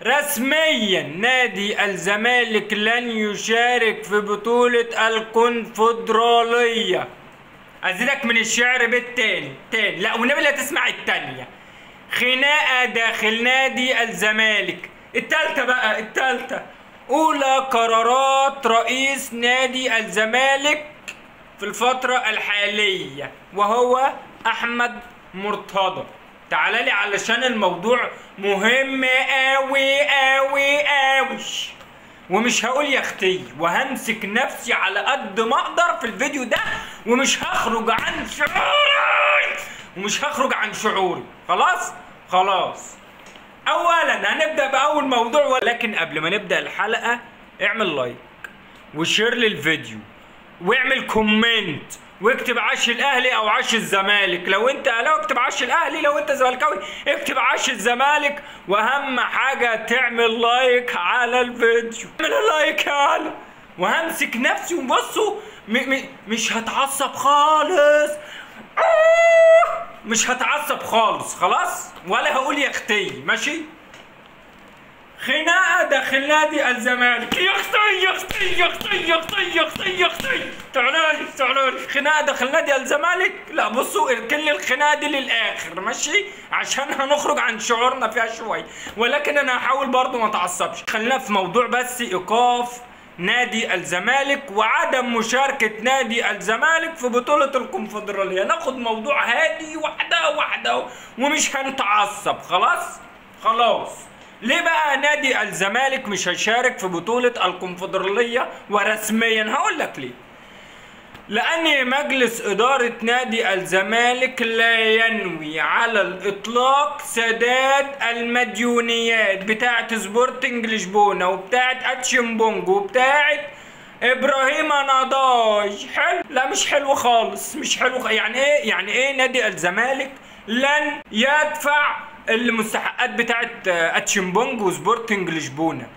رسميا نادي الزمالك لن يشارك في بطولة الكونفدرالية. أزيدك من الشعر بالتاني لا والنبي لا تسمع التانية. خناقة داخل نادي الزمالك. التالتة بقى، التالتة: أولى قرارات رئيس نادي الزمالك في الفترة الحالية وهو أحمد مرتضى. تعالى لي علشان الموضوع مهم أوي أوي أوي، ومش هقول يا اختي، وهمسك نفسي على قد ما اقدر في الفيديو ده، ومش هخرج عن شعوري خلاص. اولا هنبدأ باول موضوع، ولكن قبل ما نبدأ الحلقة اعمل لايك وشير للفيديو واعمل كومنت واكتب عش الاهلي او عش الزمالك. لو انت اهلاوي اكتب عش الاهلي، لو انت زملكاوي اكتب عش الزمالك، واهم حاجه تعمل لايك على الفيديو. اعمل لايك يالا، وهمسك نفسي وبصوا مش هتعصب خالص. مش هتعصب خلاص، ولا هقول يا اختي. ماشي؟ خناقة داخل نادي الزمالك. يا اختي تعالي. خناقة داخل نادي الزمالك. لا بصوا، اركن الخناقة دي للآخر ماشي، عشان هنخرج عن شعورنا فيها شوية، ولكن أنا هحاول برضو ما اتعصبش. خلينا في موضوع بس إيقاف نادي الزمالك وعدم مشاركة نادي الزمالك في بطولة الكونفدرالية. ناخد موضوع هادي واحدة ومش هنتعصب. خلاص. ليه بقى نادي الزمالك مش هيشارك في بطولة الكونفدرالية ورسميا؟ هقول لك ليه. لأن مجلس إدارة نادي الزمالك لا ينوي على الإطلاق سداد المديونيات بتاعة سبورتنج لشبونة وبتاعة اتشيمبونج وبتاعة إبراهيم نضاج. حلو؟ لا مش حلو خالص، مش حلو. يعني إيه نادي الزمالك لن يدفع المستحقات بتاعت اتشيمبونج وسبورتنج لشبونه؟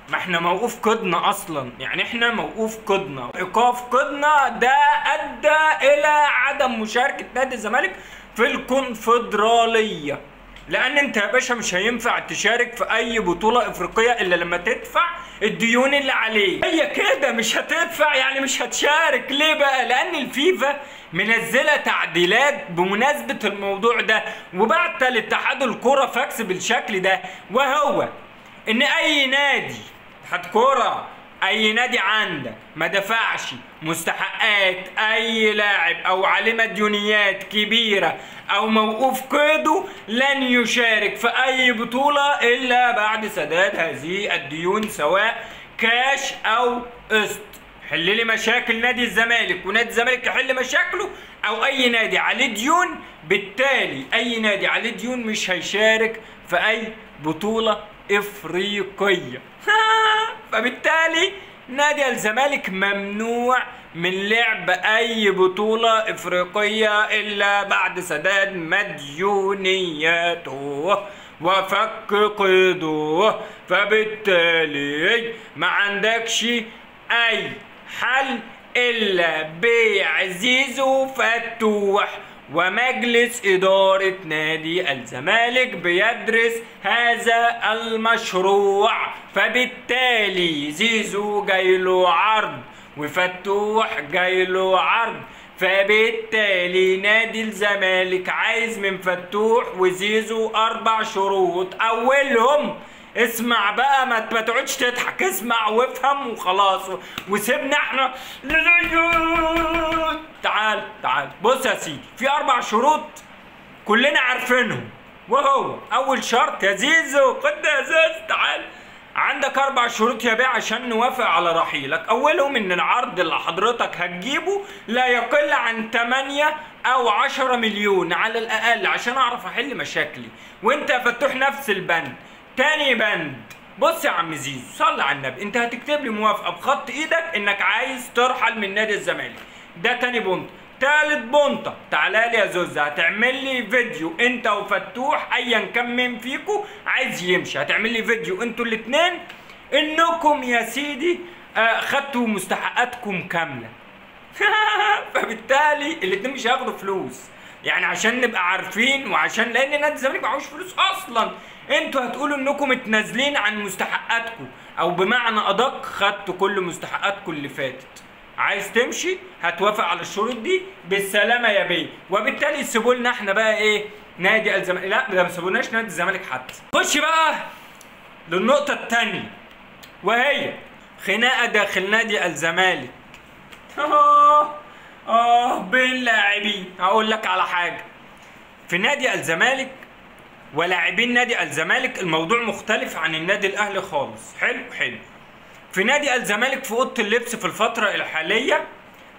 ما احنا موقوف قدنا اصلا، يعني احنا موقوف قدنا. ايقاف قدنا ده ادى الى عدم مشاركه نادي الزمالك في الكونفدراليه، لان انت يا باشا مش هينفع تشارك في اي بطوله افريقيه الا لما تدفع الديون اللي عليك. هي كده مش هتدفع يعني مش هتشارك. ليه بقى؟ لان الفيفا منزله تعديلات بمناسبه الموضوع ده، وبعت لاتحاد الكره فاكس بالشكل ده، وهو ان اي نادي اتحاد كوره، اي نادي عندك ما دفعش مستحقات اي لاعب او عليه مديونيات كبيره او موقوف قيده لن يشارك في اي بطوله الا بعد سداد هذه الديون، سواء كاش او قسط. حل لي مشاكل نادي الزمالك ونادي الزمالك يحل مشاكله، او اي نادي عليه ديون. بالتالي اي نادي عليه ديون مش هيشارك في اي بطوله افريقيه. فبالتالي نادي الزمالك ممنوع من لعب اي بطولة افريقية الا بعد سداد مديونياته وفك قيده. فبالتالي ما عندكش اي حل الا بيع زيزو فتوح، ومجلس إدارة نادي الزمالك بيدرس هذا المشروع. فبالتالي زيزو جايله عرض وفتوح جايله عرض، فبالتالي نادي الزمالك عايز من فتوح وزيزو 4 شروط. أولهم، اسمع بقى، ما تقعدش تضحك، اسمع وافهم وخلاص وسيبنا احنا. تعال بص يا سيدي، في 4 شروط كلنا عارفينهم، وهو اول شرط يا زيزو، خد يا زيزو تعال، عندك 4 شروط يا بيه عشان نوافق على رحيلك. اولهم ان العرض اللي حضرتك هتجيبه لا يقل عن 8 او 10 مليون على الاقل عشان اعرف احل مشاكلي، وانت يا فتوح نفس البند. تاني بند، بص يا عم زيزو صلي على النبي، انت هتكتب لي موافقه بخط ايدك انك عايز ترحل من نادي الزمالك. ده تاني بونت. تالت بونطه، تعالى لي يا زوزة، هتعمل لي فيديو انت وفتوح ايا كان مين فيكم عايز يمشي، هتعمل لي فيديو انتوا الاثنين انكم يا سيدي خدتوا مستحقاتكم كامله. فبالتالي الاثنين مش هياخدوا فلوس، يعني عشان نبقى عارفين، وعشان لان نادي الزمالك معهوش فلوس اصلا. انتوا هتقولوا انكم متنازلين عن مستحقاتكم، او بمعنى ادق خدتوا كل مستحقاتكم اللي فاتت. عايز تمشي هتوافق على الشروط دي بالسلامه يا بيه، وبالتالي يسيبوا لنا احنا بقى ايه؟ نادي الزمالك. لا ده ما سيبولناش نادي الزمالك حتى. خش بقى للنقطه الثانيه، وهي خناقه داخل نادي الزمالك. بين لاعبين. هقول لك على حاجه، في نادي الزمالك ولاعبين نادي الزمالك الموضوع مختلف عن النادي الاهلي خالص. حلو. في نادي الزمالك في اوضه اللبس في الفتره الحاليه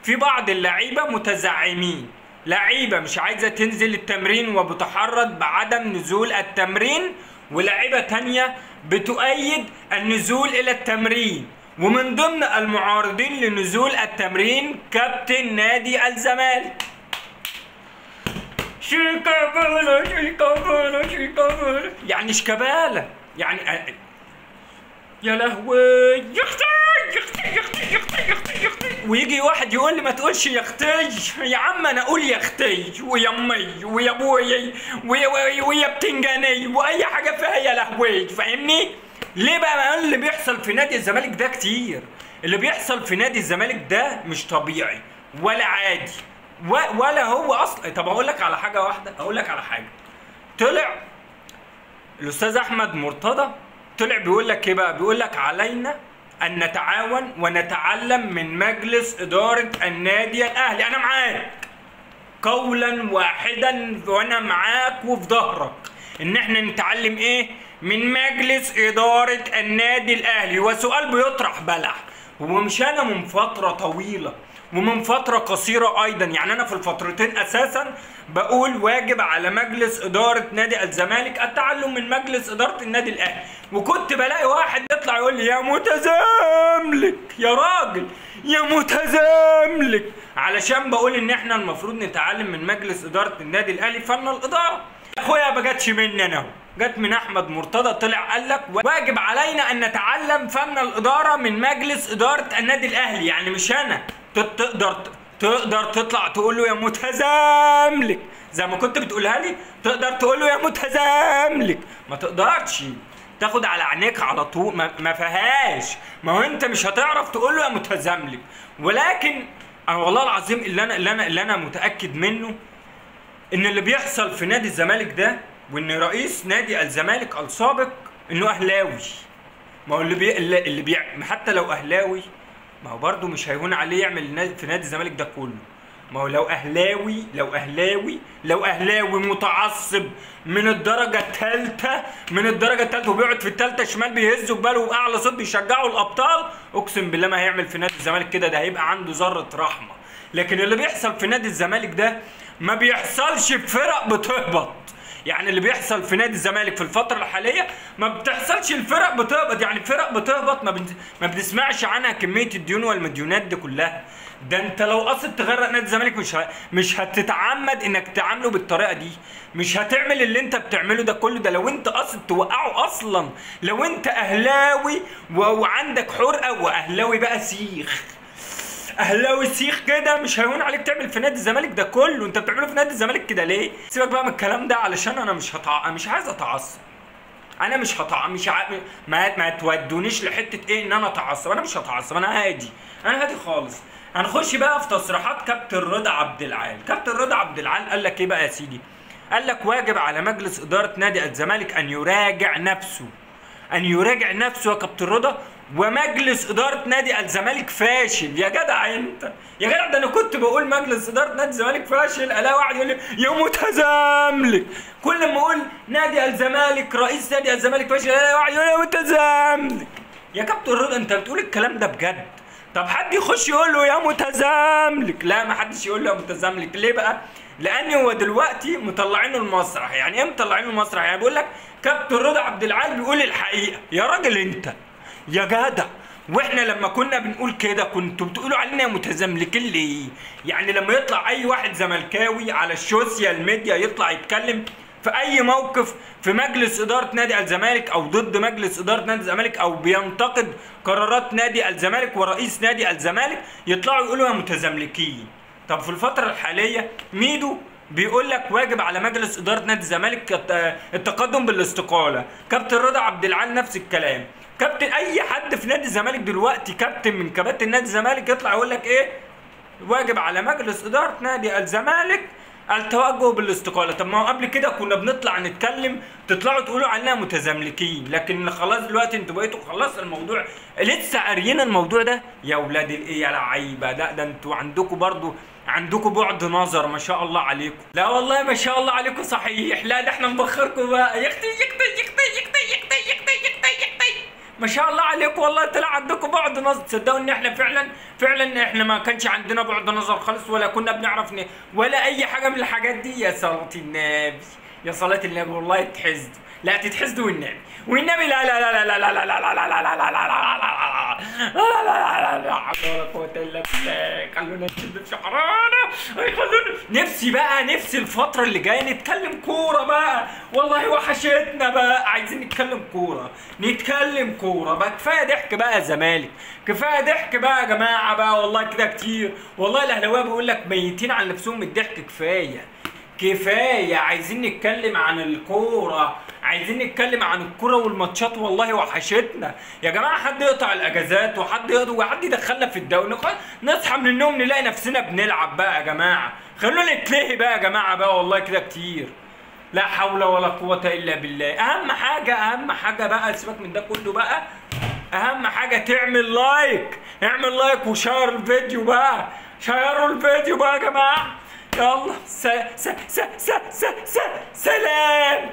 في بعض اللعيبه متزعمين، لعيبه مش عايزه تنزل التمرين وبتحرض بعدم نزول التمرين، ولاعيبه تانيه بتؤيد النزول الى التمرين. ومن ضمن المعارضين لنزول التمرين كابتن نادي الزمالك. شيكابالا يعني شيكابالا يعني يا لهوي يختي. ويجي واحد يقول لي ما تقولش يا اختي. يا عم انا اقول يا اختي ويا امي ويا ابويا ويا بتنجاني واي حاجه فيها يا لهوي، فاهمني؟ ليه بقى؟ اللي بيحصل في نادي الزمالك ده كتير. اللي بيحصل في نادي الزمالك ده مش طبيعي ولا عادي ولا هو اصلا. طب اقول لك على حاجه واحده، طلع الاستاذ احمد مرتضى طلع بيقول لك ايه بقى؟ بيقول لك علينا ان نتعاون ونتعلم من مجلس اداره النادي الاهلي. انا معاك قولا واحدا، وانا معاك وفي ظهرك ان احنا نتعلم ايه من مجلس اداره النادي الاهلي. وسؤال بيطرح بلح، ومش انا من فتره طويله ومن فتره قصيره ايضا، يعني انا في الفترتين اساسا بقول واجب على مجلس اداره نادي الزمالك التعلم من مجلس اداره النادي الاهلي، وكنت بلاقي واحد يطلع يقول لي يا متزاملك، يا راجل يا متزاملك، علشان بقول ان احنا المفروض نتعلم من مجلس اداره النادي الاهلي فن الاداره. اخويا ما جاتش مني انا، جت من احمد مرتضى، طلع قال لك واجب علينا ان نتعلم فن الاداره من مجلس اداره النادي الاهلي. يعني مش انا تقدر تطلع تقول له يا متزاملك زي ما كنت بتقولها لي، تقدر تقول له يا متزاملك، ما تقدرش تاخد على عينيك على طول، ما فيهاش. ما هو انت مش هتعرف تقول له يا متزاملك. ولكن انا والله العظيم اللي انا متاكد منه ان اللي بيحصل في نادي الزمالك ده، وان رئيس نادي الزمالك السابق انه اهلاوي. ما هو اللي حتى لو اهلاوي ما هو برضه مش هيهون عليه يعمل في نادي الزمالك ده كله. ما هو لو اهلاوي متعصب من الدرجه الثالثه وبيقعد في الثالثه شمال بيهزوا جباله وباعلى صوت بيشجعوا الابطال، اقسم بالله ما هيعمل في نادي الزمالك كده، ده هيبقى عنده ذره رحمه. لكن اللي بيحصل في نادي الزمالك ده ما بيحصلش في فرق بتهبط. يعني اللي بيحصل في نادي الزمالك في الفترة الحالية ما بتحصلش الفرق بتهبط. يعني فرق بتهبط ما بنسمعش عنها كمية الديون والمديونات دي كلها. ده انت لو قصد تغرق نادي الزمالك مش هتتعمد انك تعامله بالطريقة دي، مش هتعمل اللي انت بتعمله ده كله. ده لو انت قصد توقعه اصلا، لو انت اهلاوي وعندك حرقة واهلاوي بقى سيخ، اهلاوي سيخ كده، مش هيهون عليك تعمل في نادي الزمالك ده كله. انت بتعمله في نادي الزمالك كده ليه؟ سيبك بقى من الكلام ده، علشان انا مش عايز اتعصب. انا ما تودونيش لحته ايه ان انا اتعصب. انا مش هتعصب، انا هادي خالص. هنخش بقى في تصريحات كابتن رضا عبد العال. كابتن رضا عبد العال قال لك ايه بقى يا سيدي؟ قال لك واجب على مجلس اداره نادي الزمالك ان يراجع نفسه يا كابتن رضا، ومجلس اداره نادي الزمالك فاشل. يا جدع انت، يا جدع ده انا كنت بقول مجلس اداره نادي الزمالك فاشل، الاقي واحد يقول لي يا متزاملك. كل ما اقول نادي الزمالك رئيس نادي الزمالك فاشل الاقي واحد يقول لي يا متزاملك. يا كابتن رضا انت بتقول الكلام ده بجد؟ طب حد يخش يقول له يا متزاملك؟ لا، ما حدش يقول له يا متزاملك. ليه بقى؟ لان هو دلوقتي مطلعينه المسرح. يعني ايه مطلعينه المسرح؟ يعني بيقول لك كابتن رضا عبد العال بيقول الحقيقه. يا راجل انت، يا جدع، واحنا لما كنا بنقول كده كنتوا بتقولوا علينا متزملكين ليه؟ يعني لما يطلع اي واحد زملكاوي على السوشيال ميديا يطلع يتكلم في اي موقف في مجلس اداره نادي الزمالك او ضد مجلس اداره نادي الزمالك او بينتقد قرارات نادي الزمالك ورئيس نادي الزمالك، يطلعوا يقولوا يا متزملكين. طب في الفتره الحاليه ميدو بيقول لك واجب على مجلس اداره نادي الزمالك التقدم بالاستقاله. كابتن رضا عبد العال نفس الكلام. كابتن اي حد في نادي الزمالك دلوقتي كابتن من كباتن نادي الزمالك يطلع يقول لك ايه؟ واجب على مجلس اداره نادي الزمالك التوجه بالاستقاله. طب ما هو قبل كده كنا بنطلع نتكلم تطلعوا تقولوا علينا متزملكين، لكن خلاص دلوقتي انتوا بقيتوا خلاص الموضوع لسه قاريين الموضوع ده يا ولاد الايه يا لعيبه. ده انتوا عندكم برضو عندكم بعد نظر ما شاء الله عليكم. لا والله ما شاء الله عليكم صحيح. لا ده احنا نبخركم بقى. يختي ما شاء الله عليكم والله طلع عندكم بعد نظر. تصدقوا ان احنا فعلا احنا ما كانش عندنا بعد نظر خالص، ولا كنا بنعرف ولا اي حاجه من الحاجات دي. يا صلاه النبي يا صلاه النبي والله تحسدوا. لا تتحسدوا والنبي والنبي. لا لا لا لا لا لا لا لا لا لا لا لا لا حول ولا قوة الا بالله. خلونا نشد في شعرانا. نفسي الفترة اللي جاية نتكلم كورة بقى. والله وحشتنا بقى. عايزين نتكلم كورة بقى. كفاية ضحك بقى يا زمالك. كفاية ضحك بقى يا جماعة بقى والله كده كتير. والله الأهلاوية بيقول لك ميتين على نفسهم من الضحك. كفاية عايزين نتكلم عن الكورة. عايزين نتكلم عن الكورة والماتشات. والله وحشتنا يا جماعة. حد يقطع الأجازات وحد يدخلنا في الدوري. نصحى من النوم نلاقي نفسنا بنلعب بقى يا جماعة. خلونا نتلهي بقى يا جماعة بقى والله كده كتير. لا حول ولا قوة إلا بالله. أهم حاجة بقى سيبك من ده كله بقى. أهم حاجة تعمل لايك. اعمل لايك وشير الفيديو بقى. شيروا الفيديو بقى يا جماعة. يلا سلام.